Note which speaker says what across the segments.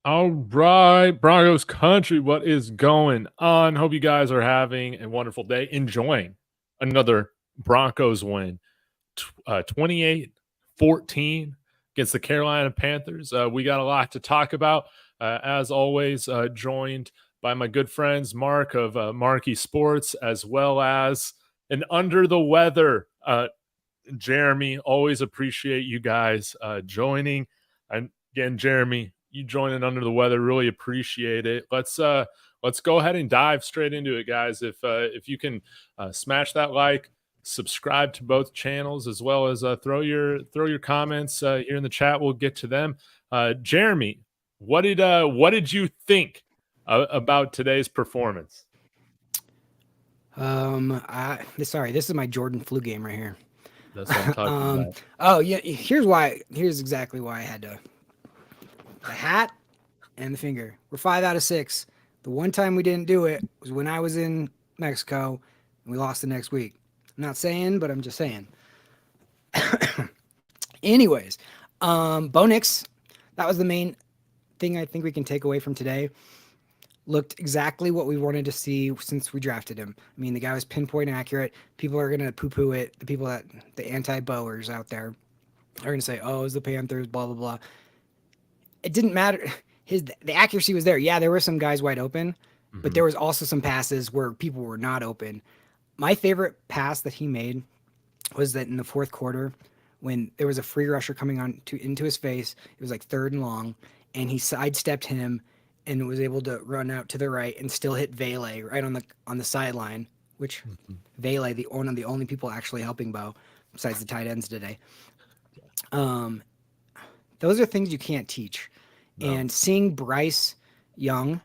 Speaker 1: All right, Broncos country, what is going on? Hope you guys are having a wonderful day, enjoying another Broncos win, 28-14 against the Carolina Panthers. We got a lot to talk about. As always, joined by my good friends Mark of Marky Sports, as well as an under the weather Jeremy. Always appreciate you guys joining. And again, Jeremy, you joining under the weather, really appreciate it. Let's go ahead and dive straight into it, guys. If you can smash that like, subscribe to both channels, as well as throw your comments here in the chat. We'll get to them. Jeremy, what did you think about today's performance?
Speaker 2: Sorry, this is my Jordan flu game right here.
Speaker 1: That's what I'm talking about.
Speaker 2: Oh yeah, here's why. Here's exactly why I had to. The hat and the finger. We're 5 out of 6. The one time we didn't do it was when I was in Mexico, and we lost the next week. I'm not saying, but I'm just saying. Anyways, Bo Nix, that was the main thing I think we can take away from today. Looked exactly what we wanted to see since we drafted him. I mean, the guy was pinpoint accurate. People are gonna poo-poo it. The anti-Bowers out there are gonna say, "Oh, it's the Panthers," blah blah blah. It didn't matter. The accuracy was there. Yeah, there were some guys wide open, but there was also some passes where people were not open. My favorite pass that he made was that in the fourth quarter, when there was a free rusher coming into his face. It was like 3rd and long, and he sidestepped him and was able to run out to the right and still hit Vele right on the sideline. Which Vele, one of the only people actually helping Bo, besides the tight ends today. Those are things you can't teach. No. And seeing Bryce Young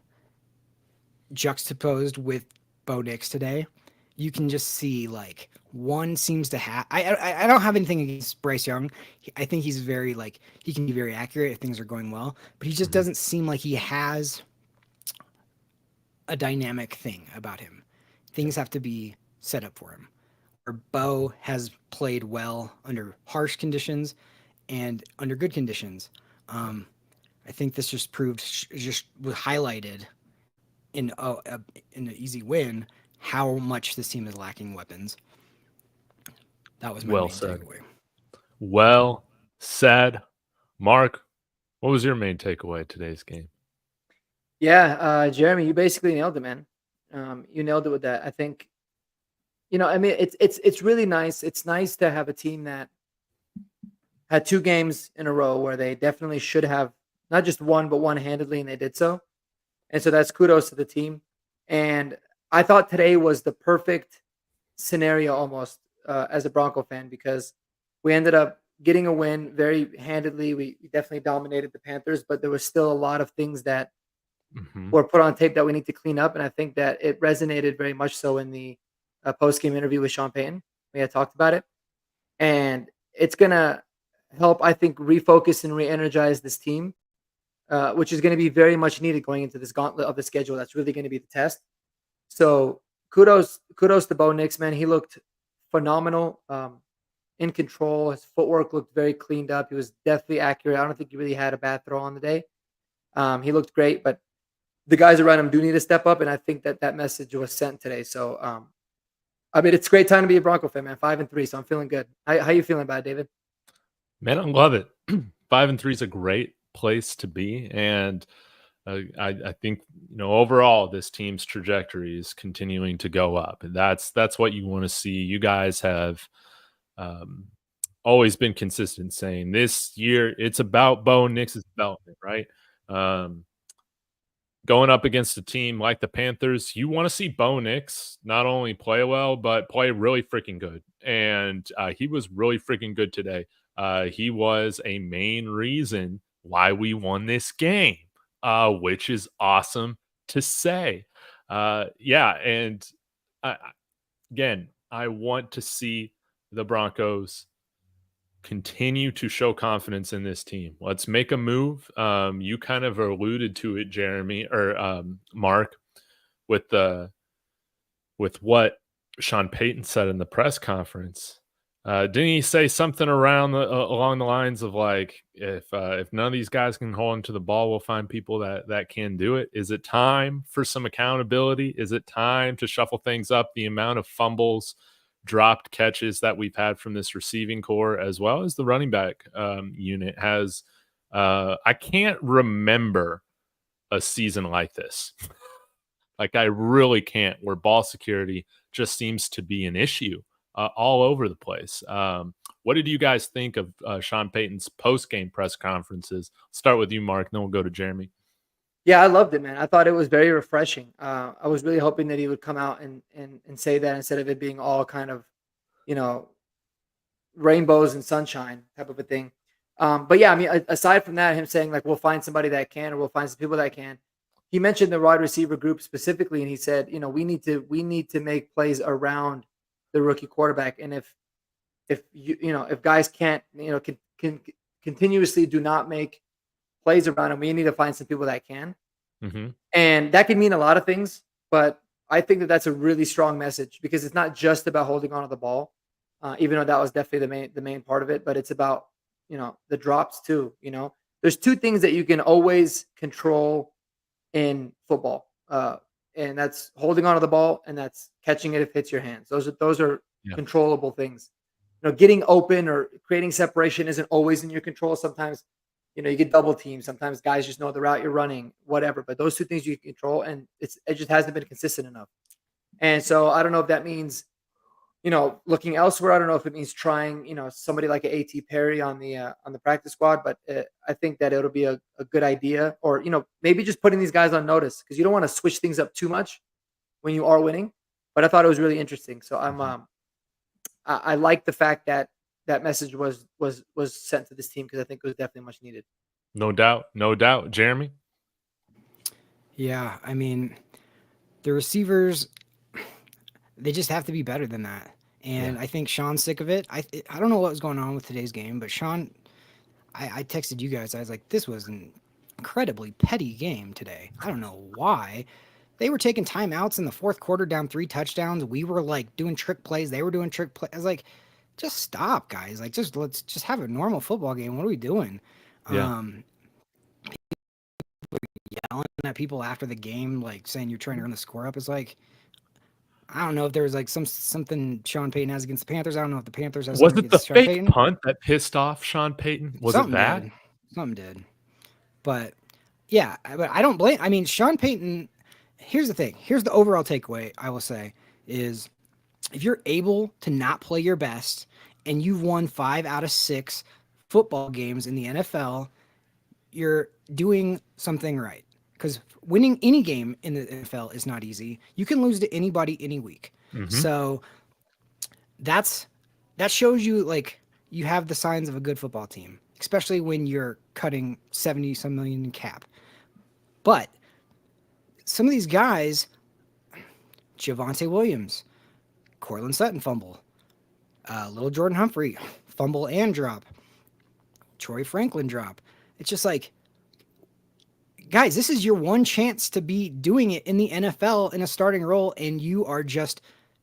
Speaker 2: juxtaposed with Bo Nix today, you can just see like one seems to have. I don't have anything against Bryce Young. I think he's very he can be very accurate if things are going well, but he just doesn't seem like he has a dynamic thing about him. Things have to be set up for him. Where Bo has played well under harsh conditions and under good conditions. I think this just was highlighted in an easy win how much this team is lacking weapons. That was my main takeaway.
Speaker 1: Well said. Mark, what was your main takeaway of today's game?
Speaker 3: Yeah, Jeremy, you basically nailed it, man. You nailed it with that. I think, I mean, it's really nice. It's nice to have a team that had 2 games in a row where they definitely should have not just won, but won handedly, and they did so. And so that's kudos to the team. And I thought today was the perfect scenario almost as a Bronco fan, because we ended up getting a win very handedly. We definitely dominated the Panthers, but there was still a lot of things that were put on tape that we need to clean up. And I think that it resonated very much so in the post-game interview with Sean Payton. We had talked about it. And it's going to help, I think, refocus and re-energize this team, which is going to be very much needed going into this gauntlet of the schedule. That's really going to be the test. So kudos to Bo Nix, man. He looked phenomenal, in control. His footwork looked very cleaned up. He was definitely accurate. I don't think he really had a bad throw on the day. He looked great, but the guys around him do need to step up, and I think that message was sent today. So, I mean, it's a great time to be a Bronco fan, man. 5-3, so I'm feeling good. How you feeling about it, David?
Speaker 1: Man, I love it. 5-3 is a great place to be, and I think overall this team's trajectory is continuing to go up, and that's what you want to see. You guys have always been consistent saying this year it's about Bo Nix's development, right? Going up against a team like the Panthers, you want to see Bo Nix not only play well, but play really freaking good. And he was really freaking good today. He was a main reason why we won this game, which is awesome to say. Yeah, and again, I want to see the Broncos continue to show confidence in this team. Let's make a move. You kind of alluded to it, Jeremy or Mark, with what Sean Payton said in the press conference. Didn't he say something around along the lines of like, if none of these guys can hold onto the ball, we'll find people that can do it? Is it time for some accountability? Is it time to shuffle things up? The amount of fumbles, dropped catches that we've had from this receiving core, as well as the running back unit, has. I can't remember a season like this. Like, I really can't, where ball security just seems to be an issue all over the place. What did you guys think of Sean Payton's post-game press conferences? Start with you, Mark, and then we'll go to Jeremy.
Speaker 3: Yeah, I loved it, man. I thought it was very refreshing. I was really hoping that he would come out and say that instead of it being all kind of, you know, rainbows and sunshine type of a thing. But yeah, I mean, aside from that, him saying like we'll find somebody that can, or we'll find some people that can. He mentioned the wide receiver group specifically, and he said, you know, we need to make plays around the rookie quarterback, and if if guys can't, can continuously do not make plays around him, we need to find some people that can.
Speaker 1: Mm-hmm.
Speaker 3: And that can mean a lot of things, but I think that that's a really strong message because it's not just about holding on to the ball, even though that was definitely the main part of it, but it's about, the drops too. There's two things that you can always control in football, and that's holding on to the ball and that's catching it if it hits your hands. Those are
Speaker 1: Yeah.
Speaker 3: controllable things. Getting open or creating separation isn't always in your control. Sometimes you get double teams. Sometimes guys just know the route you're running, whatever. But those two things you can control, and it just hasn't been consistent enough. And so I don't know if that means, looking elsewhere. I don't know if it means trying, somebody like a AT Perry on the practice squad. But I think that it'll be a good idea, or maybe just putting these guys on notice because you don't want to switch things up too much when you are winning. But I thought it was really interesting. So I like the fact that that message was sent to this team because I think it was definitely much needed.
Speaker 1: No doubt. Jeremy?
Speaker 2: Yeah, I mean, the receivers, they just have to be better than that. And I think Sean's sick of it. I don't know what was going on with today's game, but Sean, I texted you guys. I was like, this was an incredibly petty game today. I don't know why. They were taking timeouts in the fourth quarter, down 3 touchdowns. We were like doing trick plays. They were doing trick plays. I was like, just stop, guys. Like, let's just have a normal football game. What are we doing?
Speaker 1: Yeah.
Speaker 2: Yelling at people after the game, like saying you're trying to run the score up. Is like, I don't know if there was like something Sean Payton has against the Panthers. I don't know if the Panthers has.
Speaker 1: Was
Speaker 2: something
Speaker 1: it the
Speaker 2: against Sean
Speaker 1: fake
Speaker 2: Payton.
Speaker 1: punt that pissed off Sean Payton? Was
Speaker 2: Something
Speaker 1: it that?
Speaker 2: did. Something did. But yeah, but I don't blame. I mean, Sean Payton. Here's the thing. Here's the overall takeaway. I will say is, if you're able to not play your best and you've won 5 out of 6 football games in the NFL, you're doing something right. Because winning any game in the NFL is not easy. You can lose to anybody any week.
Speaker 1: Mhm.
Speaker 2: So that shows you like you have the signs of a good football team, especially when you're cutting 70-some million in cap. But some of these guys, Javonte Williams, Cortland Sutton fumble, little Jordan Humphrey fumble and drop, Troy Franklin drop. It's just like, guys, this is your one chance to be doing it in the NFL in a starting role, and you are just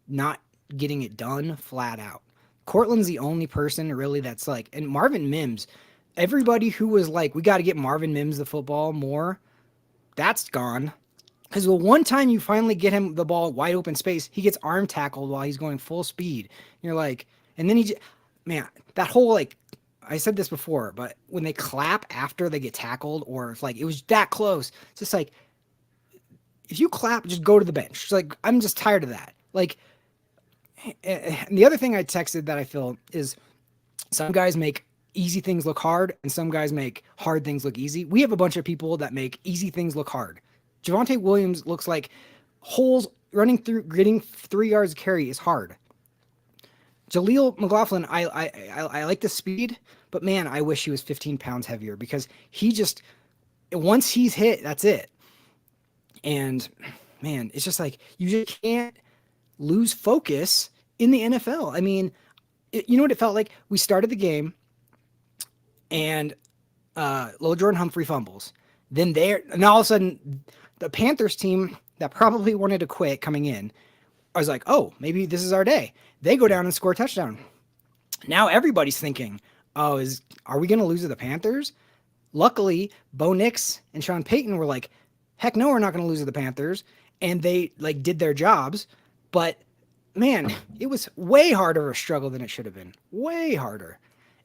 Speaker 2: not getting it done flat out. Cortland's the only person really that's like, and Marvin Mims, everybody who was like, we got to get Marvin Mims the football more, that's gone. Because the one time you finally get him the ball wide open space, he gets arm tackled while he's going full speed. You're like, and then man, that whole like, I said this before, but when they clap after they get tackled, or if like it was that close, it's just like, if you clap, just go to the bench. It's like, I'm just tired of that. Like, and the other thing I texted that I feel is some guys make easy things look hard and some guys make hard things look easy. We have a bunch of people that make easy things look hard. Javonte Williams looks like holes running through, getting 3 yards of carry is hard. Jaleel McLaughlin, I like the speed, but man, I wish he was 15 pounds heavier because he just, once he's hit, that's it. And man, it's just like, you just can't lose focus in the NFL. I mean, you know what it felt like? We started the game and little Jordan Humphrey fumbles. Then and all of a sudden, the Panthers team that probably wanted to quit coming in, I was like, oh, maybe this is our day. They go down and score a touchdown. Now everybody's thinking, oh, are we going to lose to the Panthers? Luckily, Bo Nix and Sean Payton were like, heck no, we're not going to lose to the Panthers. And they like did their jobs. But man, it was way harder of a struggle than it should have been. Way harder.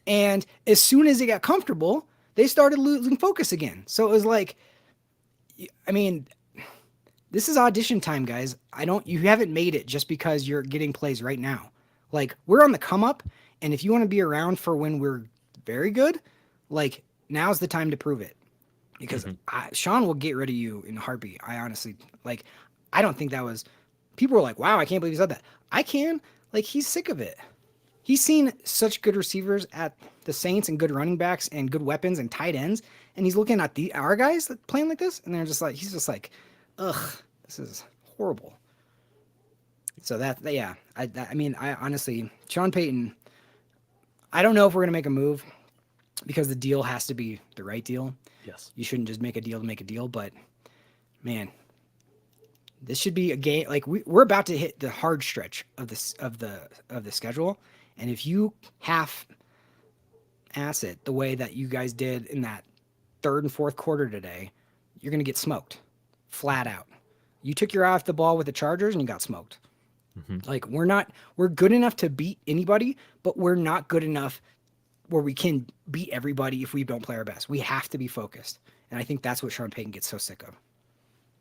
Speaker 2: And as soon as they got comfortable, they started losing focus again. So it was like, I mean, this is audition time, guys. You haven't made it just because you're getting plays right now. Like, we're on the come up, and if you want to be around for when we're very good, like, now's the time to prove it. Because Sean will get rid of you in a heartbeat. I honestly, like, I don't think that was, people were like, wow, I can't believe he said that. I can. Like, he's sick of it. He's seen such good receivers at the Saints and good running backs and good weapons and tight ends, and he's looking at our guys playing like this, and he's just like, ugh, this is horrible. So I mean, I honestly, Sean Payton, I don't know if we're going to make a move because the deal has to be the right deal.
Speaker 1: Yes.
Speaker 2: You shouldn't just make a deal to make a deal, but man, this should be a game. Like we're about to hit the hard stretch of the schedule. And if you half ass it the way that you guys did in that third and fourth quarter today, you're going to get smoked flat out. You took your eye off the ball with the Chargers and you got smoked. Like we're good enough to beat anybody, but we're not good enough where we can beat everybody if we don't play our best. We have to be focused. And I think that's what Sean Payton gets so sick of.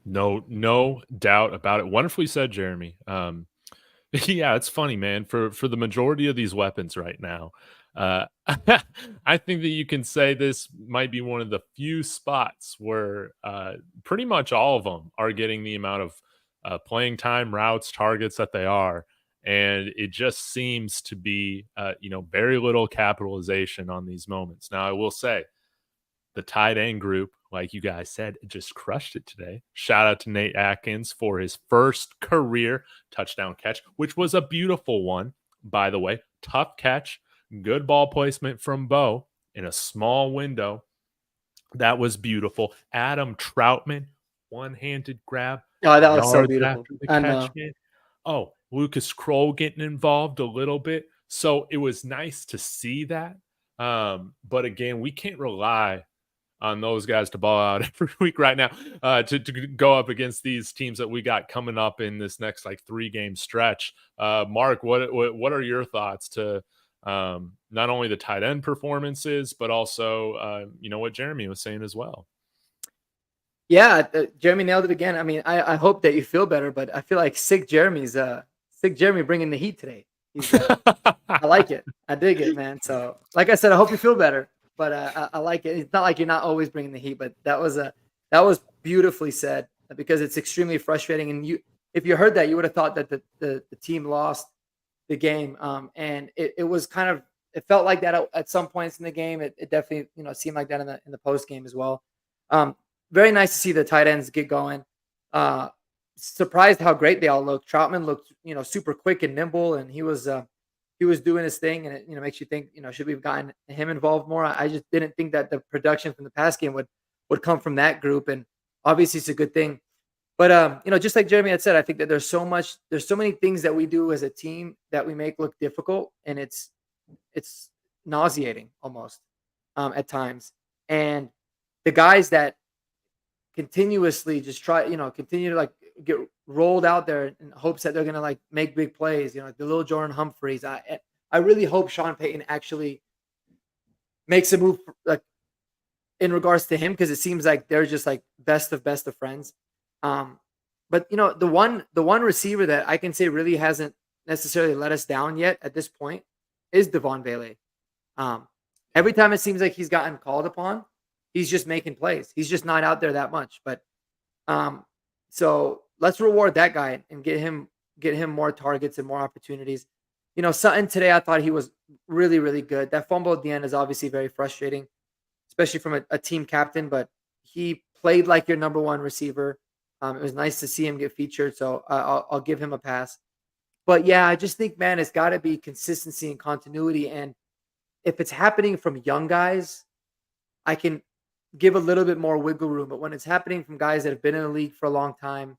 Speaker 1: No doubt about it. Wonderfully said, Jeremy. Yeah, it's funny, man. For the majority of these weapons right now, I think that you can say this might be one of the few spots where pretty much all of them are getting the amount of playing time, routes, targets that they are. And it just seems to be, very little capitalization on these moments. Now, I will say the tight end group, like you guys said, just crushed it today. Shout out to Nate Atkins for his first career touchdown catch, which was a beautiful one, by the way. Tough catch, good ball placement from Bo in a small window. That was beautiful. Adam Troutman, one-handed grab.
Speaker 3: Oh, that was so
Speaker 1: yards
Speaker 3: beautiful.
Speaker 1: after the
Speaker 3: I
Speaker 1: catch,
Speaker 3: know.
Speaker 1: man. Oh, Lucas Kroll getting involved a little bit. So it was nice to see that. But again, we can't rely on those guys to ball out every week right now to go up against these teams that we got coming up in this next 3-game stretch. Mark, what are your thoughts to not only the tight end performances, but also what Jeremy was saying as well?
Speaker 3: Yeah, Jeremy nailed it again. I mean, I hope that you feel better, but I feel like sick Jeremy bringing the heat today. I like it. I dig it, man. So, like I said, I hope you feel better, but I like it. It's not like you're not always bringing the heat, but that was beautifully said because it's extremely frustrating. And if you heard that, you would have thought that the team lost the game. And it was kind of, it felt like that at some points in the game. It definitely seemed like that in the post game as well. Very nice to see the tight ends get going. Surprised how great they all looked. Troutman looked, super quick and nimble, and he was doing his thing, and it, makes you think, should we have gotten him involved more? I just didn't think that the production from the pass game would come from that group, and obviously it's a good thing. But just like Jeremy had said, I think that there's so many things that we do as a team that we make look difficult, and it's nauseating almost at times. And the guys that continuously just continue to get rolled out there in hopes that they're going to make big plays, the little Jordan Humphreys. I really hope Sean Payton actually makes a move in regards to him, because it seems like they're just best of friends. But the one receiver that I can say really hasn't necessarily let us down yet at this point is Devon Bailey. Every time it seems like he's gotten called upon, he's just making plays. He's just not out there that much. But so let's reward that guy and get him more targets and more opportunities. Sutton today, I thought he was really, really good. That fumble at the end is obviously very frustrating, especially from a team captain, but he played like your number one receiver. It was nice to see him get featured, so I'll give him a pass. But yeah, I just think, man, it's got to be consistency and continuity. And if it's happening from young guys, I can give a little bit more wiggle room. But when it's happening from guys that have been in the league for a long time,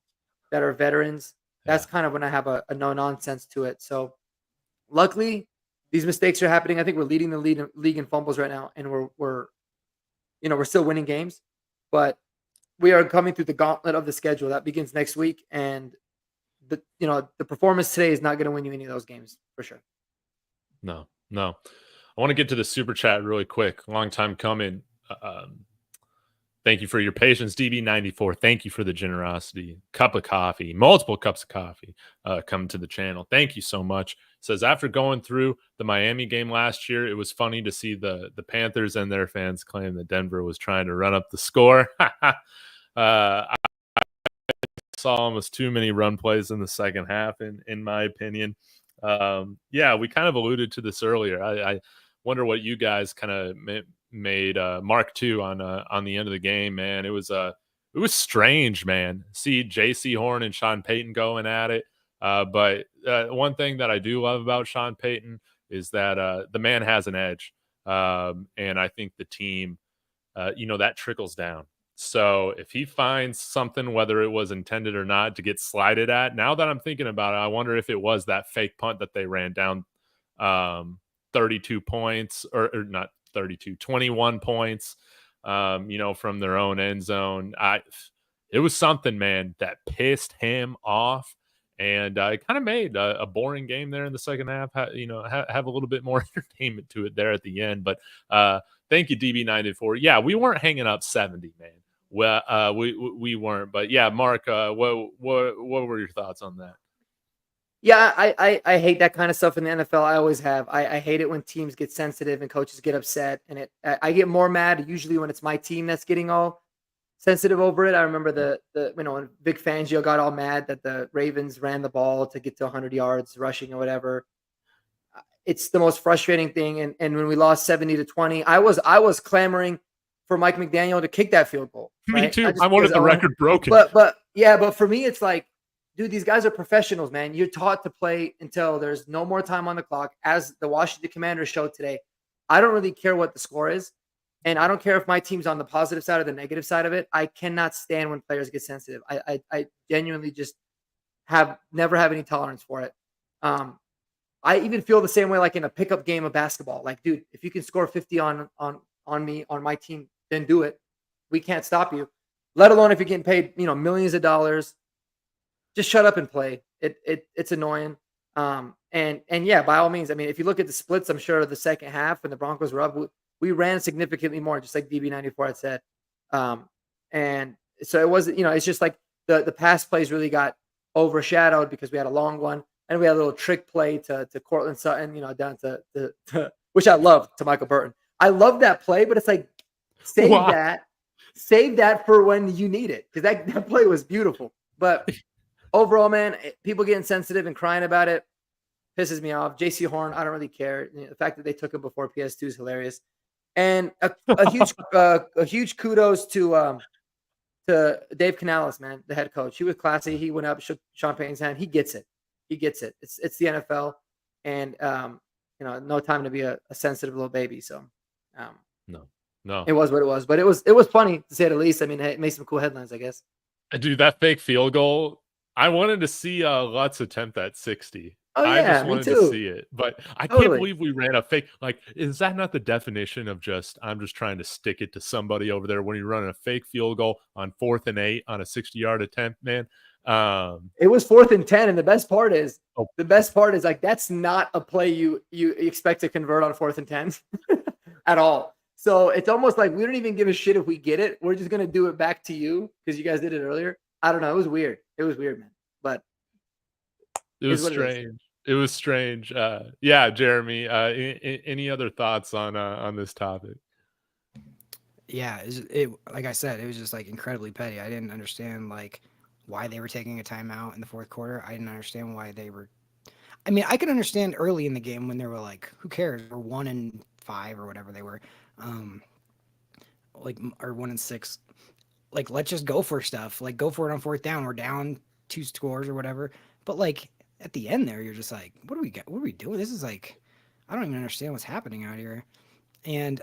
Speaker 3: that are veterans, that's kind of when I have a no nonsense to it. So luckily, These mistakes are happening. I think we're leading the league in fumbles right now, and we're still winning games, but we are coming through the gauntlet of the schedule that begins next week, and the performance today is not going to win you any of those games for sure.
Speaker 1: No. I want to get to the super chat really quick. Long time coming. Thank you for your patience, DB94. Thank you for the generosity. Cup of coffee, multiple cups of coffee come to the channel. Thank you so much. Says, after going through the Miami game last year, it was funny to see the Panthers and their fans claim that Denver was trying to run up the score. I saw almost too many run plays in the second half, in my opinion. Yeah, we kind of alluded to this earlier. I wonder what you guys kind of made Mark II on the end of the game, man. It was strange, man. See J.C. Horn and Sean Payton going at it. But one thing that I do love about Sean Payton is that the man has an edge. And I think the team, that trickles down. So if he finds something, whether it was intended or not, to get slided at, now that I'm thinking about it, I wonder if it was that fake punt that they ran down 32 points or not 32, 21 points, from their own end zone. It was something, man, that pissed him off. And it kind of made a boring game there in the second half, have a little bit more entertainment to it there at the end. But thank you, DB94. Yeah, we weren't hanging up 70, man. Well, we weren't. But yeah, Mark, what were your thoughts on that?
Speaker 3: Yeah, I hate that kind of stuff in the NFL. I always have. I hate it when teams get sensitive and coaches get upset. And I get more mad usually when it's my team that's getting all sensitive over it. I remember when Vic Fangio got all mad that the Ravens ran the ball to get to 100 yards rushing or whatever. It's the most frustrating thing. And when we lost 70-20, I was clamoring for Mike McDaniel to kick that field goal. Right?
Speaker 1: Me too. I wanted the record broken.
Speaker 3: But for me, it's like, dude, these guys are professionals, man. You're taught to play until there's no more time on the clock. As the Washington Commanders showed today, I don't really care what the score is. And I don't care if my team's on the positive side or the negative side of it. I cannot stand when players get sensitive. I genuinely just never have any tolerance for it. I even feel the same way like in a pickup game of basketball. Like, dude, if you can score 50 on me, on my team, then do it. We can't stop you. Let alone if you're getting paid, millions of dollars. Just shut up and play. It's annoying. And yeah, by all means, I mean, if you look at the splits, I'm sure the second half when the Broncos were up, we ran significantly more, just like DB94 had said. And so it wasn't, it's just like the pass plays really got overshadowed because we had a long one and we had a little trick play to Cortland Sutton, down to which I love, to Michael Burton. I love that play, but it's like, save that for when you need it. Cause that play was beautiful. But overall, man, people getting sensitive and crying about it pisses me off. J.C. Horn, I don't really care. The fact that they took him before PS2 is hilarious. And a huge kudos to Dave Canales, man, the head coach. He was classy. He went up, shook Sean Payton's hand. He gets it. It's the NFL, and no time to be a sensitive little baby. So,
Speaker 1: no,
Speaker 3: it was what it was. But it was funny to say the least. I mean, it made some cool headlines, I guess.
Speaker 1: Dude, that fake field goal. I wanted to see Lutz attempt that 60.
Speaker 3: Oh, yeah,
Speaker 1: I just wanted to see it, but I can't believe we ran a fake. Like, is that not the definition of I'm just trying to stick it to somebody over there when you're running a fake field goal on 4th and 8 on a 60-yard attempt, man?
Speaker 3: It was 4th and 10, and the best part is like that's not a play you expect to convert on 4th and 10 at all. So it's almost like we don't even give a shit if we get it. We're just gonna do it back to you because you guys did it earlier. I don't know. It was weird. Man. But
Speaker 1: it was strange. It was strange. Yeah, Jeremy. Any other thoughts on this topic?
Speaker 2: Yeah, like I said, it was just like incredibly petty. I didn't understand like why they were taking a timeout in the fourth quarter. I didn't understand why they were. I mean, I could understand early in the game when they were like, "Who cares? We're 1-5 or whatever they were, or 1-6. Like, let's just go for stuff. Like, go for it on 4th down. We're down 2 scores or whatever." But like at the end there, you're just like, what do we got? What are we doing? This is like, I don't even understand what's happening out here. And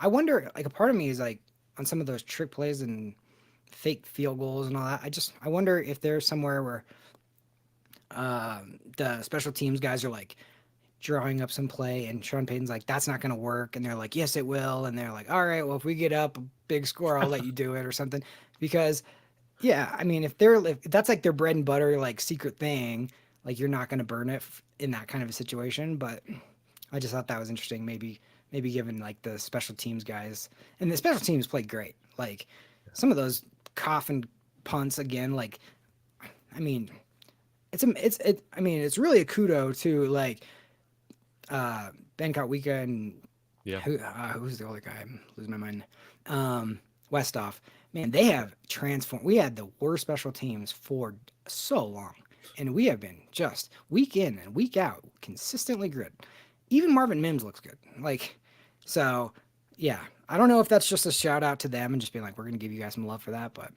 Speaker 2: I wonder, like, a part of me is like on some of those trick plays and fake field goals and all that. I wonder if there's somewhere where the special teams guys are like, drawing up some play, and Sean Payton's like, that's not going to work. And they're like, yes, it will. And they're like, all right, well, if we get up a big score, I'll let you do it or something. Because, yeah, I mean, if that's like their bread and butter, like secret thing, like you're not going to burn it in that kind of a situation. But I just thought that was interesting. Maybe given like the special teams guys, and the special teams played great. Like some of those coffin punts again, like, I mean, it's really a kudo to like Ben Kotwika and
Speaker 1: Yeah.
Speaker 2: who's the other guy? I'm losing my mind. Westoff. Man, they have transformed. We had the worst special teams for so long, and we have been just week in and week out consistently good. Even Marvin Mims looks good. Like, so yeah. I don't know if that's just a shout out to them and just being like, we're gonna give you guys some love for that, but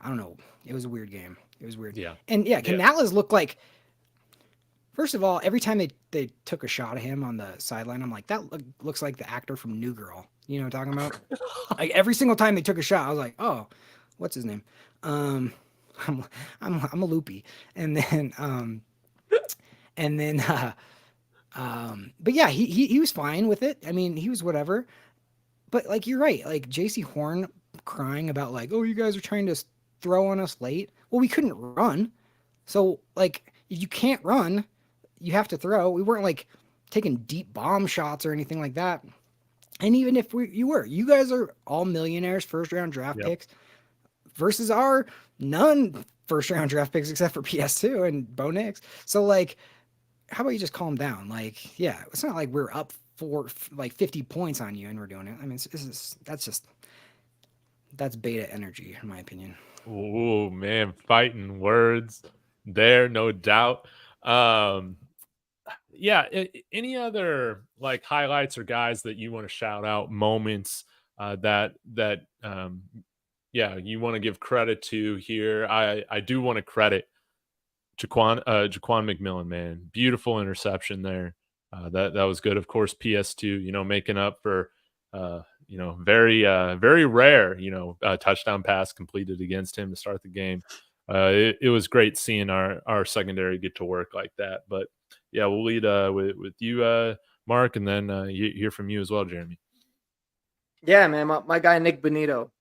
Speaker 2: I don't know. It was a weird game. It was weird.
Speaker 1: Yeah.
Speaker 2: And yeah, Canales looked like. First of all, every time they took a shot of him on the sideline, I'm like, that looks like the actor from New Girl. You know what I'm talking about? Like every single time they took a shot, I was like, oh, what's his name? I'm a loopy. And then but yeah, he was fine with it. I mean, he was whatever. But like you're right, like JC Horn crying about like, oh, you guys are trying to throw on us late. Well, we couldn't run. So like if you can't run, you have to throw. We weren't like taking deep bomb shots or anything like that. And even if you guys are all millionaires, first round draft picks versus our none first round draft picks except for PS2 and Bo Nix. So like, how about you just calm down? Like, yeah, it's not like we're up for like 50 points on you and we're doing it. I mean, that's beta energy in my opinion.
Speaker 1: Oh man, fighting words there, no doubt. Yeah, any other like highlights or guys that you want to shout out, moments that you want to give credit to here? I do want to credit Jaquan McMillan, man. Beautiful interception there. That was good. Of course, PS2, making up for very rare, touchdown pass completed against him to start the game. It was great seeing our secondary get to work like that. But yeah, we'll lead with you, Mark, and then hear from you as well, Jeremy.
Speaker 3: Yeah, man, my guy Nick Bonito.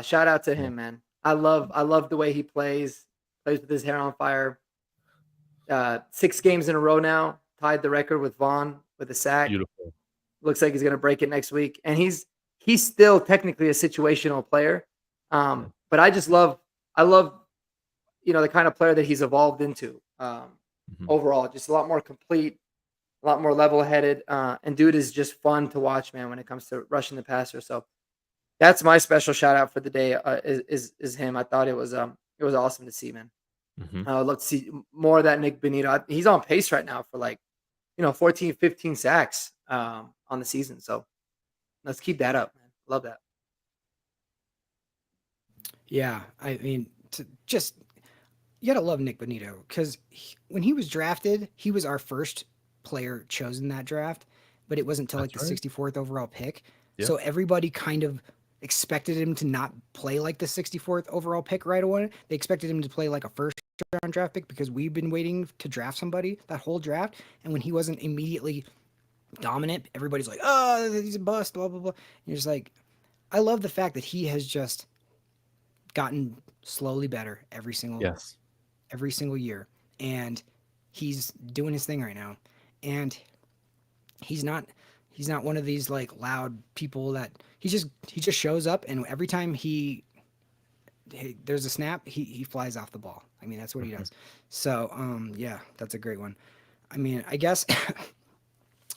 Speaker 3: Shout out to him, man. I love the way he plays with his hair on fire. 6 games in a row now, tied the record with Vaughn with a sack.
Speaker 1: Beautiful.
Speaker 3: Looks like he's going to break it next week, and he's still technically a situational player. But I love the kind of player that he's evolved into. Overall, just a lot more complete, a lot more level-headed, and dude is just fun to watch, man, when it comes to rushing the passer. So that's my special shout out for the day. Is him. I thought it was awesome to see, man. I would love to see more of that Nick Bonito. He's on pace right now for 14, 15 sacks on the season. So let's keep that up, man. Love that.
Speaker 2: Yeah, I mean, you gotta love Nick Bonito because when he was drafted, he was our first player chosen that draft, but it wasn't until like the 64th overall pick. Yeah. So everybody kind of expected him to not play like the 64th overall pick right away. They expected him to play like a first round draft pick because we've been waiting to draft somebody that whole draft. And when he wasn't immediately dominant, everybody's like, oh, he's a bust, blah, blah, blah. And you're just like, I love the fact that he has just gotten slowly better every single year. And he's doing his thing right now. And he's not one of these like loud people that he just shows up, and every time there's a snap, he flies off the ball. I mean, that's what he does. So, yeah, that's a great one. I mean, I guess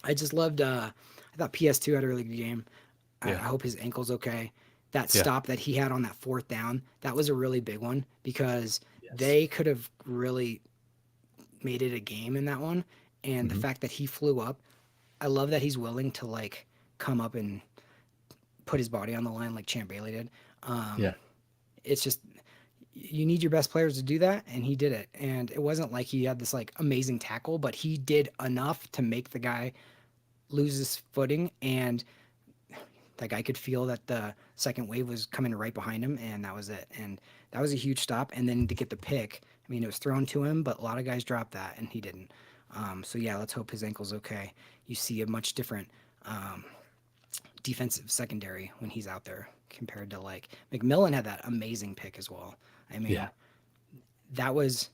Speaker 2: I just loved, I thought PS2 had a really good game. Yeah. I hope his ankle's okay. That stop that he had on that 4th down, that was a really big one because they could have really made it a game in that one. And the fact that he flew up, I love that he's willing to like come up and put his body on the line like Champ Bailey did. It's just, you need your best players to do that, and he did it. And it wasn't like he had this like amazing tackle, but he did enough to make the guy lose his footing, and like I could feel that the second wave was coming right behind him, and that was it. And that was a huge stop. And then to get the pick, I mean, it was thrown to him, but a lot of guys dropped that, and he didn't. So yeah, let's hope his ankle's okay. You see a much different defensive secondary when he's out there compared to like McMillan had that amazing pick as well. I mean,
Speaker 1: Yeah.
Speaker 2: that was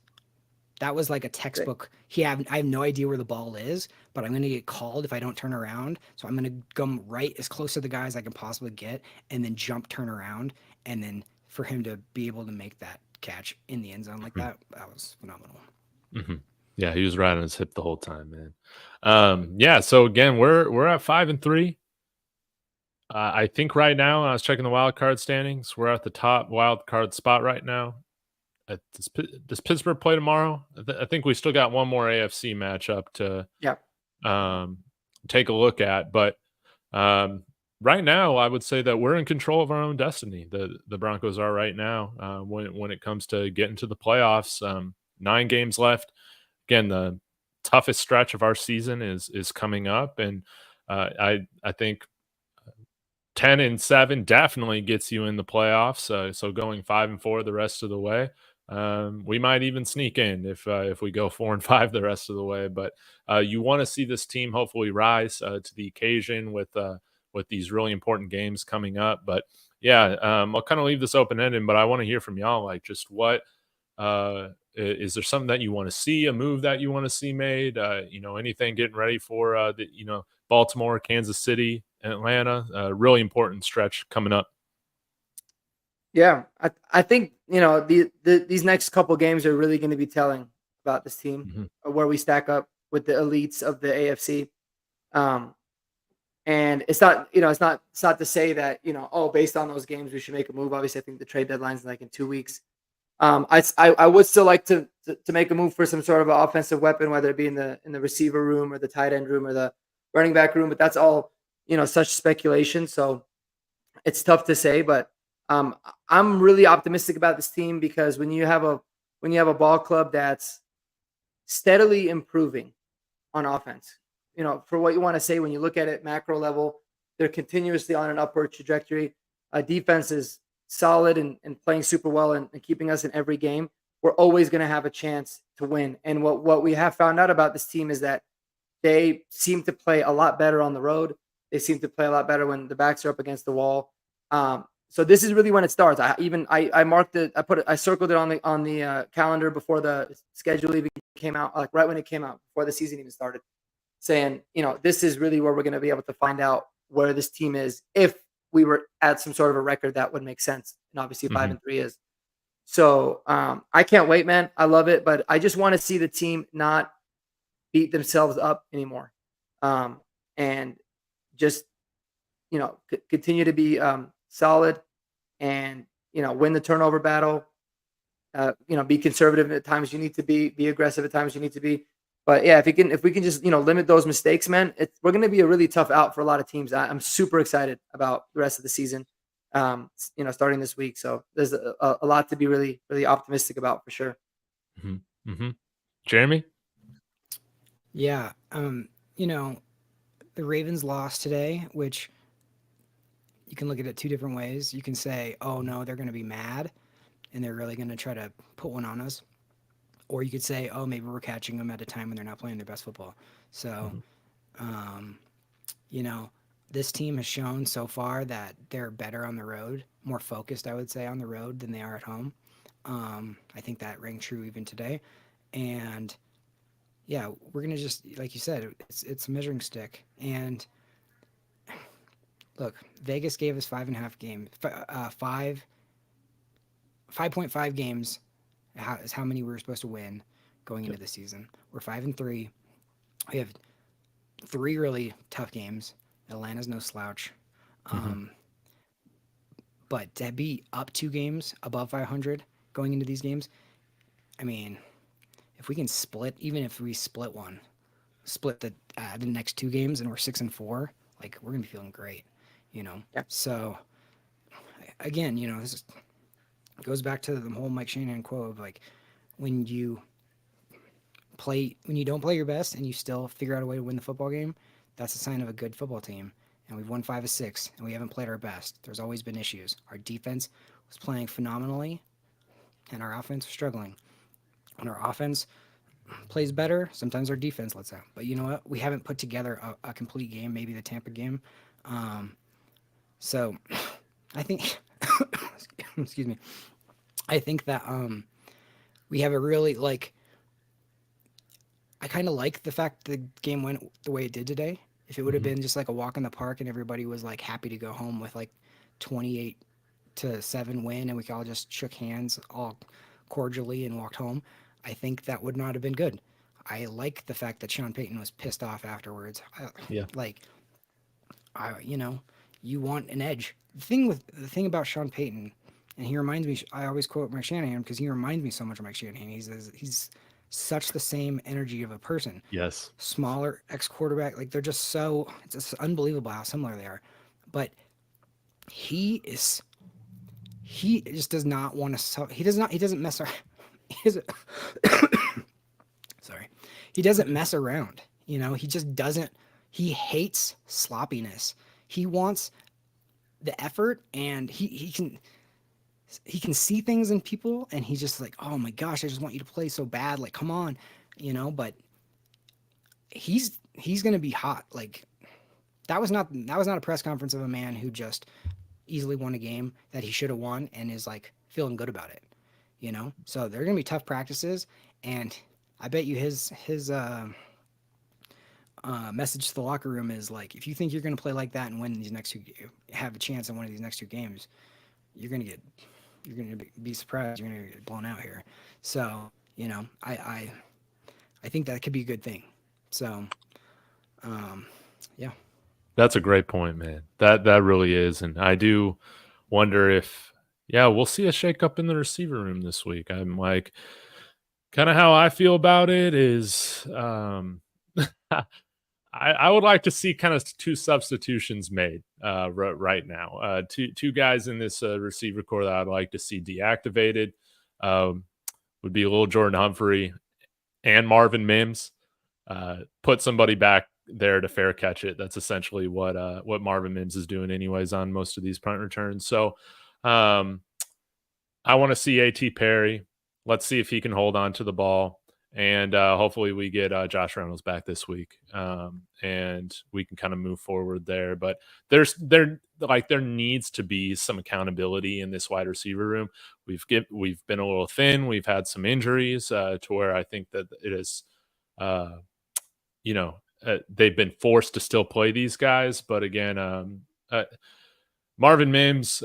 Speaker 2: like a textbook. I have no idea where the ball is, but I'm going to get called if I don't turn around. So I'm going to come right as close to the guys I can possibly get and then turn around. And then for him to be able to make that catch in the end zone like that was phenomenal.
Speaker 1: Mm-hmm. Yeah, he was right on his hip the whole time, man. Yeah, so again, we're at 5-3. I think right now, I was checking the wild card standings. We're at the top wild card spot right now. Does Pittsburgh play tomorrow? I think we still got one more AFC matchup to take a look at. But right now, I would say that we're in control of our own destiny. The Broncos are right now when it comes to getting to the playoffs. 9 games left. Again, the toughest stretch of our season is coming up, and I think 10-7 definitely gets you in the playoffs. So going 5-4 the rest of the way, we might even sneak in if we go 4-5 the rest of the way. But you want to see this team hopefully rise to the occasion with these really important games coming up. But yeah, I'll kind of leave this open ended, but I want to hear from y'all. Like, just what is there something that you want to see, a move that you want to see made? Anything getting ready for Baltimore, Kansas City, Atlanta, really important stretch coming up.
Speaker 3: Yeah, I think these next couple games are really going to be telling about this team, where we stack up with the elites of the AFC. And it's not to say that based on those games we should make a move. Obviously, I think the trade deadline's like in 2 weeks. I would still like to make a move for some sort of an offensive weapon, whether it be in the receiver room or the tight end room or the running back room. But that's all such speculation. So it's tough to say. But I'm really optimistic about this team because when you have a ball club that's steadily improving on offense, for what you want to say, when you look at it macro level, they're continuously on an upward trajectory. Defense is solid and playing super well and keeping us in every game. We're always going to have a chance to win. And what we have found out about this team is that they seem to play a lot better on the road. They seem to play a lot better when the backs are up against the wall. So this is really when it starts. I marked it. I circled it on the calendar before the schedule even came out, like right when it came out, before the season even started, saying, this is really where we're going to be able to find out where this team is. If we were at some sort of a record that would make sense, and obviously 5-3 is. So I can't wait, man. I love it, but I just want to see the team not beat themselves up anymore, and just continue to be solid, and win the turnover battle. Be conservative at times you need to be aggressive at times you need to be. But yeah, if we can just limit those mistakes, man, we're going to be a really tough out for a lot of teams. I'm super excited about the rest of the season, starting this week. So there's a lot to be really, really optimistic about for sure.
Speaker 1: Jeremy?
Speaker 2: Yeah, the Ravens lost today, which you can look at it 2 different ways. You can say, oh no, they're going to be mad and they're really going to try to put one on us. Or you could say, oh, maybe we're catching them at a time when they're not playing their best football. So, this team has shown so far that they're better on the road, more focused, I would say, on the road than they are at home. I think that rang true even today. And yeah, we're going to just, like you said, it's a measuring stick. And look, Vegas gave us 5.5 games, 5.5 games is how many we were supposed to win going into the season. We're 5-3. We have 3 really tough games. Atlanta's no slouch. But to be up 2 games above 500 going into these games, I mean, if we can even if we split the next 2 games and we're 6-4, like we're gonna be feeling great, Yeah. So again, this goes back to the whole Mike Shanahan quote of like, when you don't play your best and you still figure out a way to win the football game, that's a sign of a good football team. And we've won 5 of 6, and we haven't played our best. There's always been issues. Our defense was playing phenomenally, and our offense was struggling. On our offense, plays better. Sometimes our defense lets out. But you know what? We haven't put together a complete game. Maybe the Tampa game. So I think, excuse me. I think that we have a really like. I kind of like the fact the game went the way it did today. If it would have been just like a walk in the park and everybody was like happy to go home with like 28-7 win and we all just shook hands all cordially and walked home, I think that would not have been good. I like the fact that Sean Payton was pissed off afterwards. Like, you know, you want an edge. The thing about Sean Payton, and he reminds me. I always quote Mike Shanahan because he reminds me so much of Mike Shanahan. He's such the same energy of a person.
Speaker 1: Yes.
Speaker 2: Smaller ex-quarterback, like they're just so. It's just unbelievable how similar they are. But he just does not want to. He doesn't mess around. Sorry. He doesn't mess around. You know, he just doesn't. He hates sloppiness. He wants the effort, and he can see things in people, and he's just like, oh my gosh, I just want you to play so bad. Like, come on, you know. But he's gonna be hot. Like that was not a press conference of a man who just easily won a game that he should have won and is like feeling good about it. You know, so they're gonna be tough practices, and I bet you his message to the locker room is like, if you think you're going to play like that and win these next two, have a chance in one of these next two games, you're going to be surprised. You're going to get blown out here. So, you know, I think that could be a good thing. So, yeah.
Speaker 1: That's a great point, man. That really is. And I do wonder if, we'll see a shakeup in the receiver room this week. I'm like, kind of how I feel about it is, I would like to see kind of two substitutions made right now. Two guys in this receiver core that I'd like to see deactivated would be Lil Jordan Humphrey and Marvin Mims. Put somebody back there to fair catch it. That's essentially what Marvin Mims is doing anyways on most of these punt returns. So I want to see A.T. Perry. Let's see if he can hold on to the ball. And hopefully we get Josh Reynolds back this week, and we can kind of move forward there. But there needs to be some accountability in this wide receiver room. We've been a little thin. We've had some injuries to where I think that it is, they've been forced to still play these guys. But again, Marvin Mims,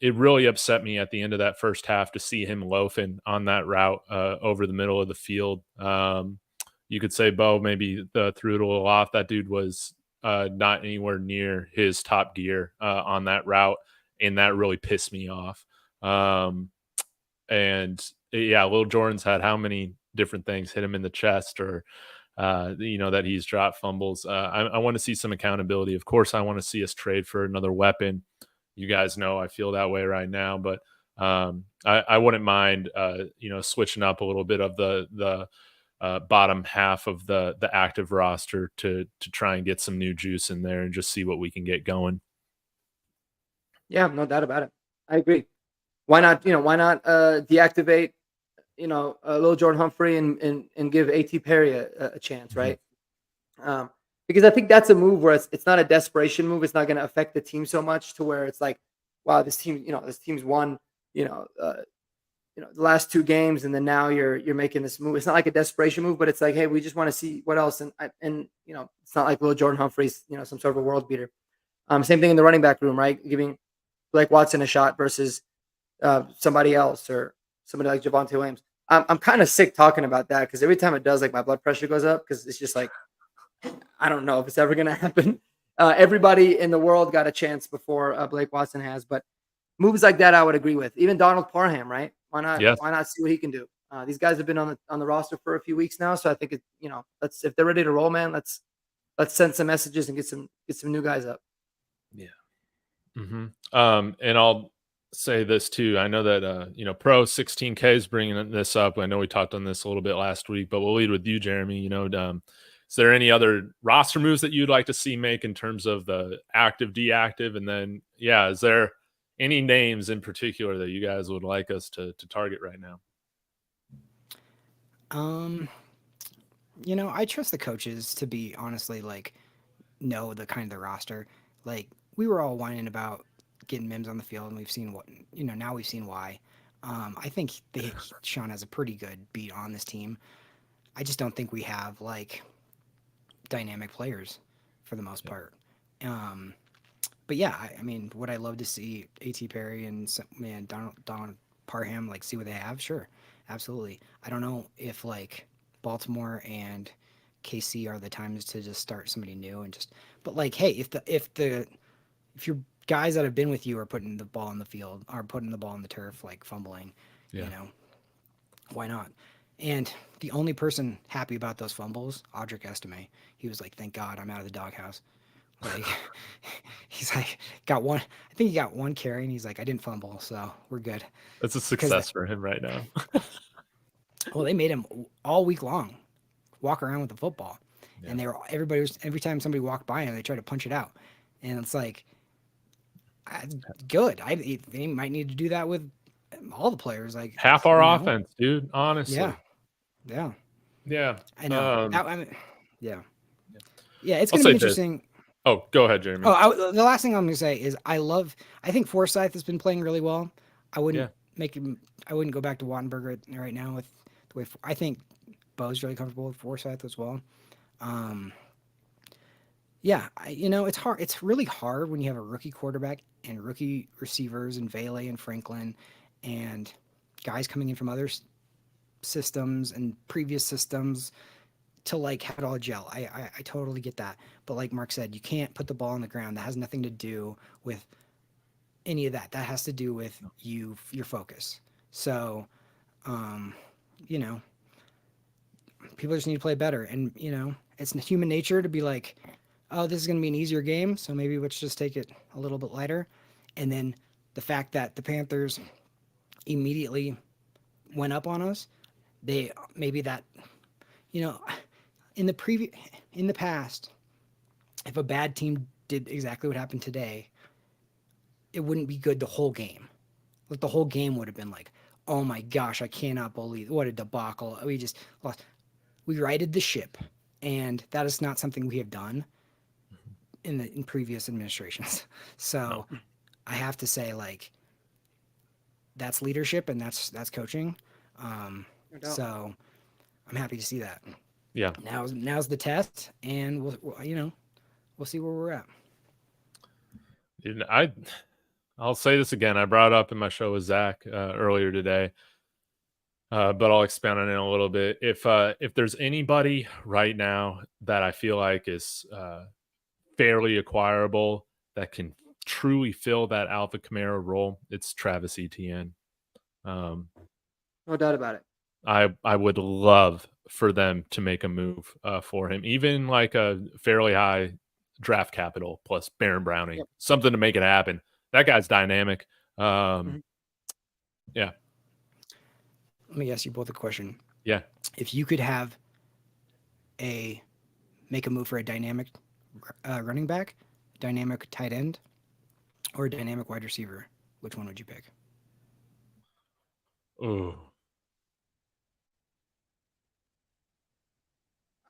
Speaker 1: it really upset me at the end of that first half to see him loafing on that route over the middle of the field. You could say, Bo, maybe threw it a little off. That dude was not anywhere near his top gear on that route, and that really pissed me off. Lil Jordan's had how many different things hit him in the chest or that he's dropped fumbles. I want to see some accountability. Of course, I want to see us trade for another weapon. You guys know I feel that way right now, but I wouldn't mind, switching up a little bit of the bottom half of the active roster to try and get some new juice in there and just see what we can get going.
Speaker 3: Yeah, no doubt about it. I agree. Why not deactivate, Lil Jordan Humphrey and give A.T. Perry a chance, right? Because I think that's a move where it's not a desperation move. It's not going to affect the team so much to where it's like, wow, this team's won, the last two games, and then now you're making this move. It's not like a desperation move, but it's like, hey, we just want to see what else. And it's not like Lil Jordan Humphrey's, some sort of a world beater. Same thing in the running back room, right? Giving Blake Watson a shot versus somebody else or somebody like Javonte Williams. I'm kind of sick talking about that because every time it does, like my blood pressure goes up because it's just like, I don't know if it's ever going to happen. Everybody in the world got a chance before Blake Watson has, but moves like that I would agree with. Even Donald Parham, right? Why not?
Speaker 1: Yes.
Speaker 3: Why not see what he can do? These guys have been on the roster for a few weeks now, so I think if they're ready to roll, man, let's send some messages and get some new guys up.
Speaker 1: Yeah. Mm-hmm. And I'll say this too. I know that Pro 16K is bringing this up. I know we talked on this a little bit last week, but we'll lead with you, Jeremy. Is there any other roster moves that you'd like to see make in terms of the active, deactive? And then, is there any names in particular that you guys would like us to target right now?
Speaker 2: You know, I trust the coaches to be honestly like know the kind of the roster. Like we were all whining about getting Mims on the field, and we've seen what now we've seen why. I think Sean has a pretty good beat on this team. I just don't think we have like dynamic players for the most part. Um, but yeah, I mean, would I love to see A.T. Perry and Donald Parham like see what they have? Sure, absolutely. I don't know if like Baltimore and KC are the times to just start somebody new and just. But like, hey, if your guys that have been with you are putting the ball on the field, are putting the ball on the turf, like fumbling,
Speaker 1: Yeah.
Speaker 2: why not? And the only person happy about those fumbles, Audric Estime, he was like, "Thank God I'm out of the doghouse." Like, he's like, got one. I think he got one carry, and he's like, "I didn't fumble, so we're good."
Speaker 1: That's a success for him right now.
Speaker 2: Well, they made him all week long walk around with the football,
Speaker 1: Yeah.
Speaker 2: and everybody was every time somebody walked by him, they tried to punch it out, and it's like, good. They might need to do that with all the players. Like
Speaker 1: Half our offense, dude. Honestly.
Speaker 2: Yeah.
Speaker 1: Yeah.
Speaker 2: I know. I mean, yeah. It's
Speaker 1: I'll
Speaker 2: going to
Speaker 1: say
Speaker 2: be
Speaker 1: this.
Speaker 2: interesting.
Speaker 1: Oh, go ahead, Jeremy.
Speaker 2: The last thing I'm going to say is I think Forsyth has been playing really well. I wouldn't I wouldn't go back to Wattenberg right now with the way I think Bo's really comfortable with Forsyth as well. It's hard. It's really hard when you have a rookie quarterback and rookie receivers and Vele and Franklin and guys coming in from other systems and previous systems to like have it all gel. I totally get that. But like Mark said, you can't put the ball on the ground. That has nothing to do with any of that. That has to do with your focus. So, you know, people just need to play better. And, it's human nature to be like, oh, this is going to be an easier game. So maybe let's just take it a little bit lighter. And then the fact that the Panthers immediately went up on us, they maybe that, in the past, if a bad team did exactly what happened today, it wouldn't be good the whole game. Like the whole game would have been like, oh my gosh, I cannot believe what a debacle. We just lost. We righted the ship, and that is not something we have done in previous administrations. So I have to say, like, that's leadership and that's coaching. So I'm happy to see that.
Speaker 1: Yeah.
Speaker 2: Now's the test, and we'll see where we're at.
Speaker 1: Dude, I'll say this again. I brought it up in my show with Zach earlier today, but I'll expand on it a little bit. If there's anybody right now that I feel like is fairly acquirable that can truly fill that Alpha Camaro role, it's Travis Etienne.
Speaker 3: No doubt about it.
Speaker 1: I would love for them to make a move for him, even like a fairly high draft capital plus Baron Browning, something to make it happen. That guy's dynamic. Yeah.
Speaker 2: Let me ask you both a question.
Speaker 1: Yeah.
Speaker 2: If you could make a move for a dynamic running back, dynamic tight end, or a dynamic wide receiver, which one would you pick?
Speaker 1: Ooh.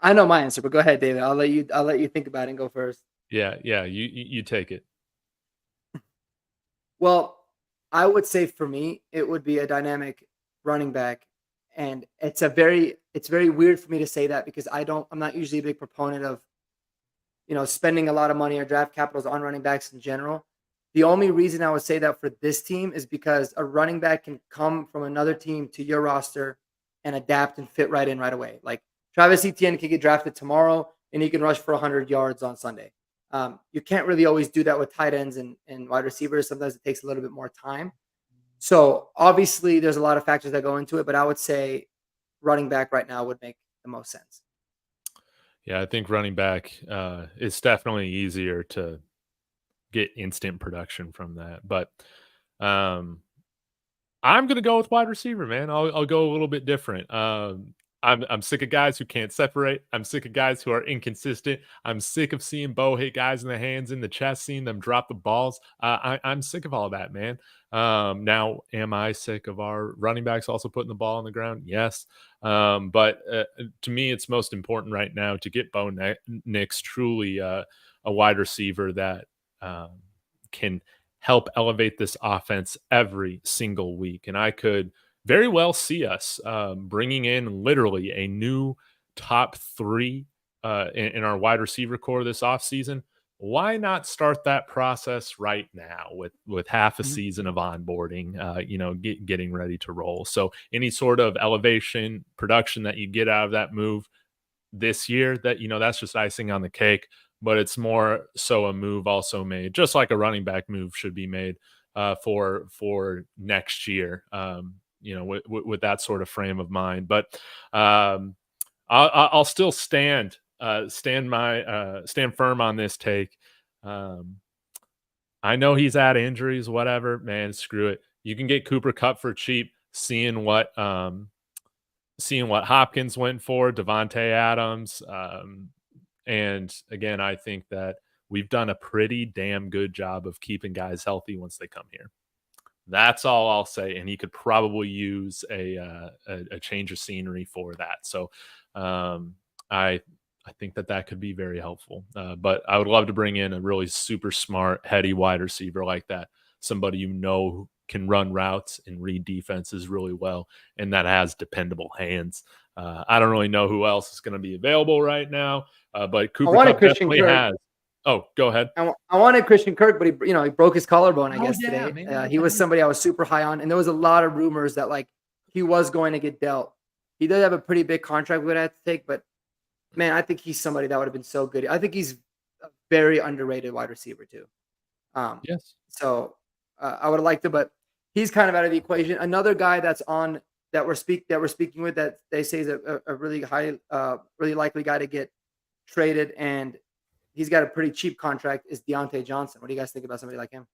Speaker 3: I know my answer, but go ahead, David. I'll let you think about it and go first.
Speaker 1: Yeah. You take it.
Speaker 3: Well, I would say for me, it would be a dynamic running back. And it's very weird for me to say that because I'm not usually a big proponent of, spending a lot of money or draft capitals on running backs in general. The only reason I would say that for this team is because a running back can come from another team to your roster and adapt and fit right in right away. Like Travis Etienne can get drafted tomorrow and he can rush for 100 yards on Sunday. You can't really always do that with tight ends and wide receivers. Sometimes it takes a little bit more time. So obviously there's a lot of factors that go into it, but I would say running back right now would make the most sense.
Speaker 1: Yeah, I think running back is definitely easier to get instant production from that. But I'm going to go with wide receiver, man. I'll go a little bit different. I'm sick of guys who can't separate. I'm sick of guys who are inconsistent. I'm sick of seeing Bo hit guys in the hands, in the chest, seeing them drop the balls. I'm sick of all that, man. Now, am I sick of our running backs also putting the ball on the ground? Yes. But to me, it's most important right now to get Bo Nix truly a wide receiver that can help elevate this offense every single week. And I could very well see us bringing in literally a new top 3 in our wide receiver core this offseason. Why not start that process right now with half a season of onboarding, getting ready to roll? So any sort of elevation production that you get out of that move this year, that's just icing on the cake. But it's more so a move also made, just like a running back move should be made for next year. With that sort of frame of mind. But I'll still stand firm on this take. I know he's had injuries, whatever, man, screw it. You can get Cooper Kupp for cheap, seeing what Hopkins went for, Devontae Adams. And again, I think that we've done a pretty damn good job of keeping guys healthy once they come here. That's all I'll say, and he could probably use a change of scenery for that. So I think that could be very helpful. But I would love to bring in a really super smart, heady wide receiver like that, somebody who can run routes and read defenses really well, and that has dependable hands. I don't really know who else is going to be available right now, but Cooper Kupp definitely has. Oh, go ahead.
Speaker 3: I wanted Christian Kirk, but he broke his collarbone, I guess, today. He was somebody I was super high on, and there was a lot of rumors that like he was going to get dealt. He does have a pretty big contract we would have to take, but man, I think he's somebody that would have been so good. I think he's a very underrated wide receiver too.
Speaker 1: Yes.
Speaker 3: So I would have liked it, but he's kind of out of the equation. Another guy that's on that we're speaking with that they say is a really high, really likely guy to get traded, and he's got a pretty cheap contract, is Deontay Johnson. What do you guys think about somebody like him?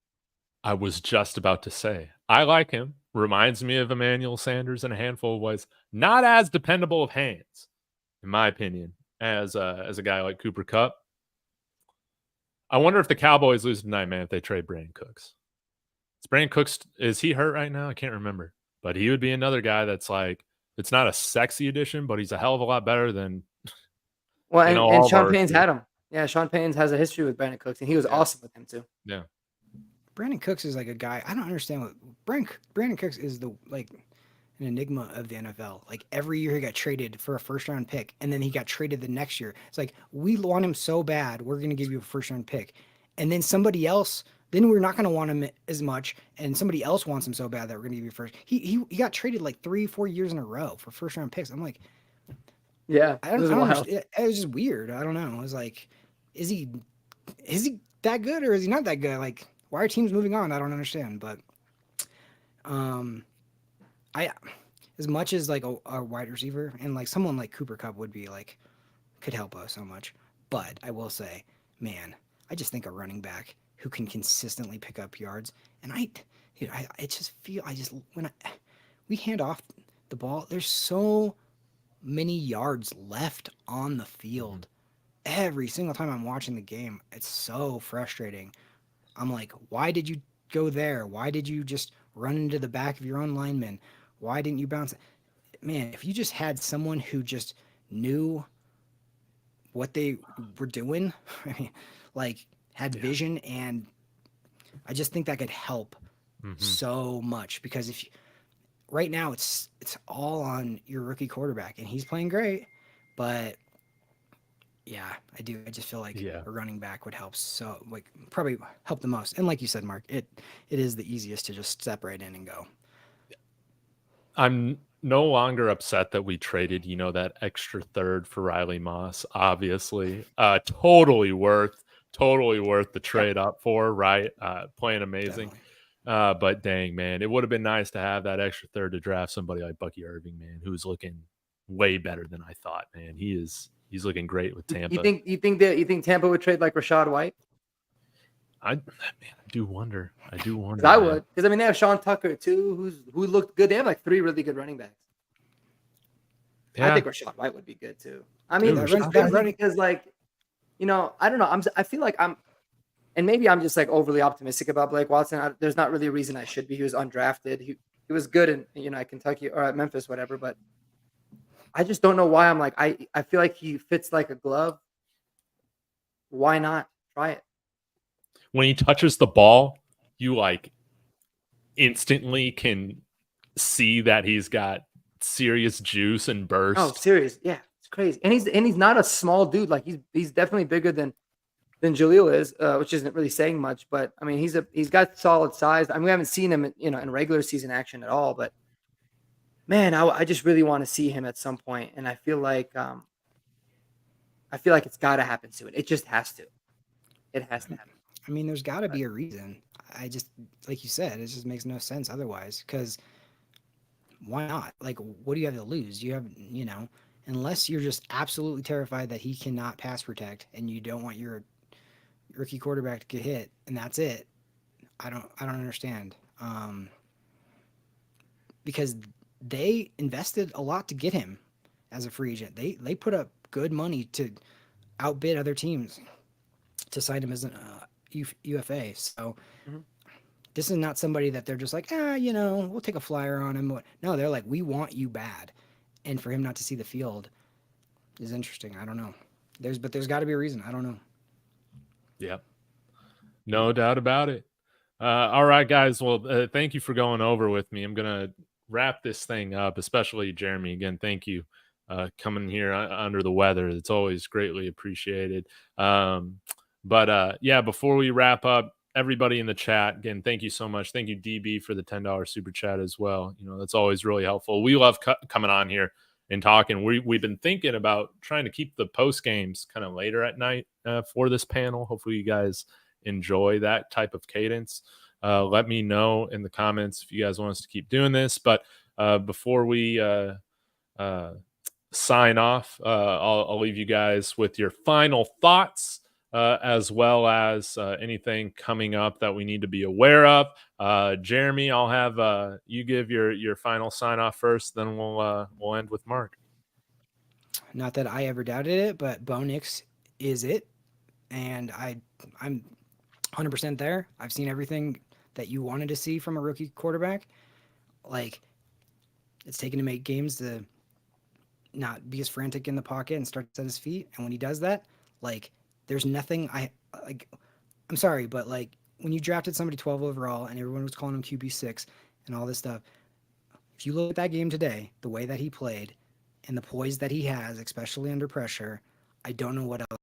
Speaker 1: I was just about to say, I like him. Reminds me of Emmanuel Sanders in a handful of ways. Not as dependable of hands, in my opinion, as a guy like Cooper Kupp. I wonder if the Cowboys lose tonight, man, if they trade Brandon Cooks. Is he hurt right now? I can't remember. But he would be another guy that's like, it's not a sexy addition, but he's a hell of a lot better than.
Speaker 3: Well, and Sean Payne's had him. Yeah, Sean Payne has a history with Brandon Cooks, and he was awesome with him too.
Speaker 1: Yeah.
Speaker 2: Brandon Cooks is like a guy. I don't understand what Brandon Cooks is, an enigma of the NFL. Like every year he got traded for a first round pick, and then he got traded the next year. It's like, we want him so bad, we're going to give you a first round pick, and then somebody else. Then we're not going to want him as much, and somebody else wants him so bad that we're going to give you first. He got traded like 3-4 years in a row for first round picks. I'm like,
Speaker 3: yeah,
Speaker 2: I don't understand. It was just weird. I don't know. It was like, is he that good or is he not that good? Like, why are teams moving on? I don't understand. But I as much as like a wide receiver and like someone like Cooper Kupp would be like, could help us so much. But I will say, man, I just think a running back who can consistently pick up yards, and when we hand off the ball, there's so many yards left on the field. Every single time I'm watching the game, it's so frustrating. I'm like, why did you go there? Why did you just run into the back of your own lineman? Why didn't you bounce? Man, if you just had someone who just knew what they were doing, I mean, like had vision, and I just think that could help so much, because right now it's all on your rookie quarterback, and he's playing great, but yeah, I do. I just feel like a running back would help. So like probably help the most. And like you said, Mark, it is the easiest to just step right in and go.
Speaker 1: I'm no longer upset that we traded, that extra third for Riley Moss. Obviously, totally worth the trade up for, right? Playing amazing. But dang, man, it would have been nice to have that extra third to draft somebody like Bucky Irving, man, who's looking way better than I thought, man. He's looking great with Tampa.
Speaker 3: You think Tampa would trade like Rachaad White?
Speaker 1: I do wonder. I
Speaker 3: would, because I mean they have Sean Tucker too, who looked good. They have like 3 really good running backs. I think Rachaad White would be good too. I
Speaker 1: Dude,
Speaker 3: mean,
Speaker 1: Rachaad
Speaker 3: it's crazy
Speaker 2: White.
Speaker 3: because like, I don't know. I feel like and maybe I'm just like overly optimistic about Blake Watson. There's not really a reason I should be. He was undrafted. He was good in at Kentucky or at Memphis, whatever. But I just don't know why I'm like I feel like he fits like a glove. Why not try it?
Speaker 1: When he touches the ball, you like instantly can see that he's got serious juice and burst.
Speaker 3: Oh, serious. Yeah, it's crazy. And he's not a small dude. Like he's definitely bigger than Jaleel is, which isn't really saying much. But I mean, he's got solid size. I mean, we haven't seen him in regular season action at all. But man, I just really want to see him at some point, and I feel like it's got to happen soon. It just has to. It has to happen.
Speaker 2: I mean, there's got to be a reason. I just, like you said, it just makes no sense otherwise. Because why not? Like, what do you have to lose? You have, unless you're just absolutely terrified that he cannot pass protect, and you don't want your rookie quarterback to get hit, and that's it. I don't understand. Because they invested a lot to get him as a free agent. They put up good money to outbid other teams to sign him as an UFA. So this is not somebody that they're just like, we'll take a flyer on him. No, they're like, we want you bad. And for him not to see the field is interesting. I don't know. There's got to be a reason. I don't know.
Speaker 1: Yep. No doubt about it. All right, guys. Well, thank you for going over with me. I'm going to wrap this thing up, especially Jeremy. Again, thank you coming here under the weather. It's always greatly appreciated. But before we wrap up, everybody in the chat, again, thank you so much. Thank you, DB, for the $10 super chat as well. That's always really helpful. We love coming on here and talking. We've been thinking about trying to keep the post games kind of later at night for this panel. Hopefully you guys enjoy that type of cadence. Let me know in the comments if you guys want us to keep doing this. But before we sign off, I'll leave you guys with your final thoughts, as well as anything coming up that we need to be aware of. Jeremy, I'll have you give your final sign off first, then we'll end with Mark.
Speaker 2: Not that I ever doubted it, but Bo Nix is it, and I'm 100% there. I've seen everything that you wanted to see from a rookie quarterback. Like, it's taken to make games to not be as frantic in the pocket and start to set his feet. And when he does that, like, there's nothing I'm sorry, but like when you drafted somebody 12 overall and everyone was calling him QB6 and all this stuff, if you look at that game today, the way that he played and the poise that he has, especially under pressure, I don't know what else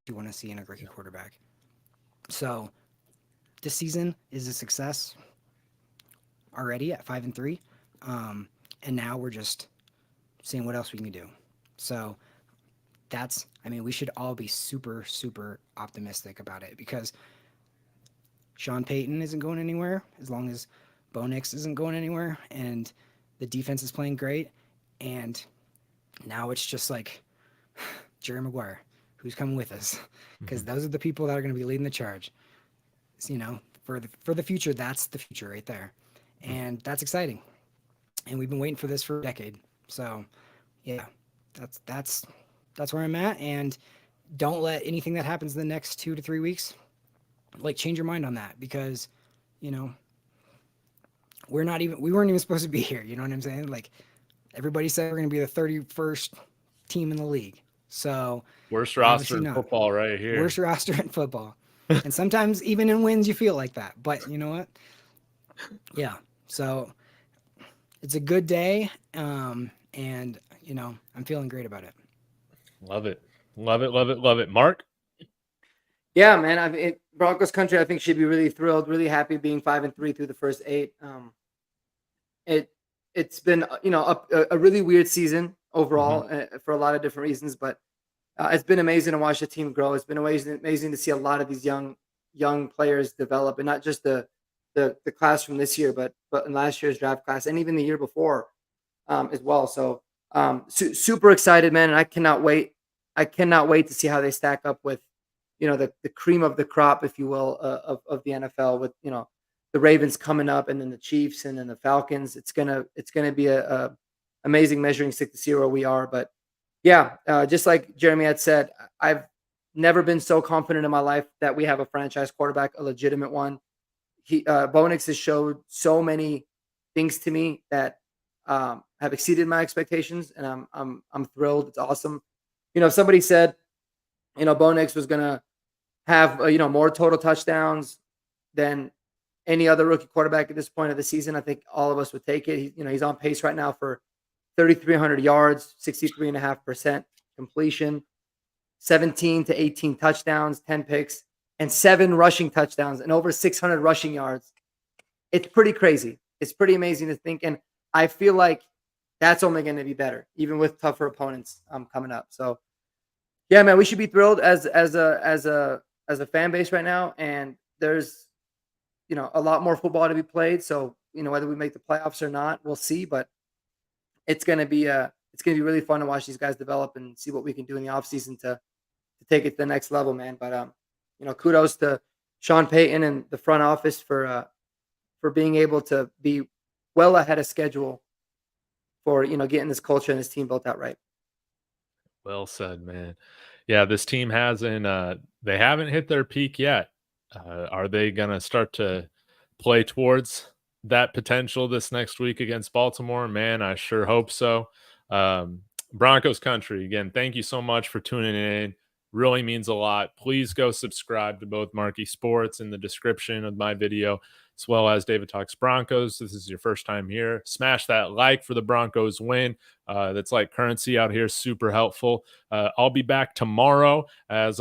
Speaker 2: you want to see in a rookie quarterback. So this season is a success already at 5-3. And now we're just seeing what else we can do. So we should all be super, super optimistic about it, because Sean Payton isn't going anywhere as long as Bo Nix isn't going anywhere, and the defense is playing great. And now it's just like Jerry Maguire, who's coming with us, because those are the people that are going to be leading the charge. For the future, that's the future right there, and that's exciting. And we've been waiting for this for a decade. So, yeah, that's where I'm at. And don't let anything that happens in the next 2 to 3 weeks, change your mind on that, because, we weren't even supposed to be here. You know what I'm saying? Like, everybody said we're going to be the 31st team in the league. So
Speaker 1: worst roster in football right here.
Speaker 2: Worst roster in football. And sometimes even in wins, you feel like that. But you know what? Yeah. So it's a good day. And, I'm feeling great about it.
Speaker 1: Love it. Love it. Love it. Love it. Mark?
Speaker 3: Yeah, man. Broncos country, I think, should be really thrilled, really happy being 5-3 through the first 8. It's been, a really weird season overall for a lot of different reasons, but it's been amazing to watch the team grow. It's been amazing to see a lot of these young players develop, and not just the class from this year, but in last year's draft class and even the year before as well. So super excited, man, and I cannot wait. I cannot wait to see how they stack up with, the cream of the crop, if you will, of the NFL, with the Ravens coming up, and then the Chiefs, and then the Falcons. It's gonna be a amazing measuring stick to see where we are. But yeah, just like Jeremy had said, I've never been so confident in my life that we have a franchise quarterback, a legitimate one. Bo Nix has showed so many things to me that have exceeded my expectations, and I'm thrilled. It's awesome. If somebody said, Bo Nix was gonna have more total touchdowns than any other rookie quarterback at this point of the season, I think all of us would take it. He's on pace right now for 3,300 yards, 63.5% completion, 17 to 18 touchdowns, 10 picks, and 7 rushing touchdowns and over 600 rushing yards. It's pretty crazy. It's pretty amazing to think. And I feel like that's only going to be better, even with tougher opponents coming up. So yeah, man, we should be thrilled as a fan base right now. And there's, a lot more football to be played. So, whether we make the playoffs or not, we'll see, but it's going to be really fun to watch these guys develop and see what we can do in the offseason to take it to the next level, man. But, kudos to Sean Payton and the front office for being able to be well ahead of schedule for, getting this culture and this team built out right.
Speaker 1: Well said, man. Yeah, this team they haven't hit their peak yet. Are they going to start to play towards that potential this next week against Baltimore? Man, I sure hope so. Broncos country, again, thank you so much for tuning in. Really means a lot. Please go subscribe to both Marquee Sports in the description of my video, as well as David Talks Broncos. This is your first time here. Smash that like for the Broncos win. That's like currency out here. Super helpful. I'll be back tomorrow as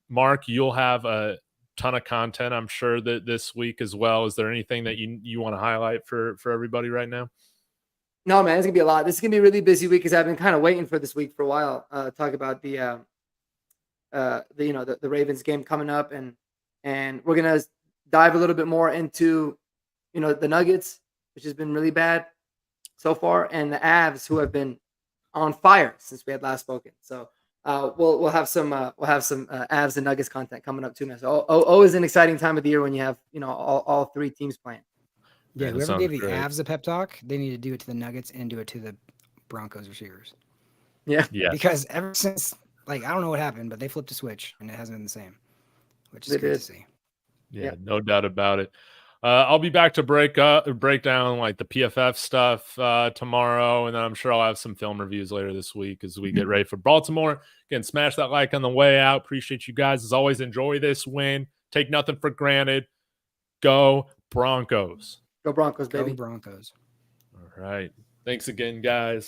Speaker 1: Mark, you'll have a ton of content, I'm sure, that this week as well. Is there anything that you want to highlight for everybody right now?
Speaker 3: No, man, it's gonna be a lot. This is gonna be a really busy week because I've been kind of waiting for this week for a while. Talk about the Ravens game coming up, and we're gonna dive a little bit more into the Nuggets, which has been really bad so far, and the Avs, who have been on fire since we had last spoken. So we'll have some Avs and Nuggets content coming up too, man. So always an exciting time of the year when you have all 3 teams playing.
Speaker 2: Yeah, whoever gave the Avs a pep talk, they need to do it to the Nuggets and do it to the Broncos receivers.
Speaker 3: Yeah.
Speaker 2: Because ever since, I don't know what happened, but they flipped a switch and it hasn't been the same, which is good to see.
Speaker 1: Yeah, no doubt about it. I'll be back to break down the PFF stuff tomorrow, and then I'm sure I'll have some film reviews later this week as we get ready for Baltimore. Again, smash that like on the way out. Appreciate you guys. As always, enjoy this win. Take nothing for granted. Go Broncos.
Speaker 3: Go Broncos, baby.
Speaker 2: Go Broncos.
Speaker 1: All right. Thanks again, guys.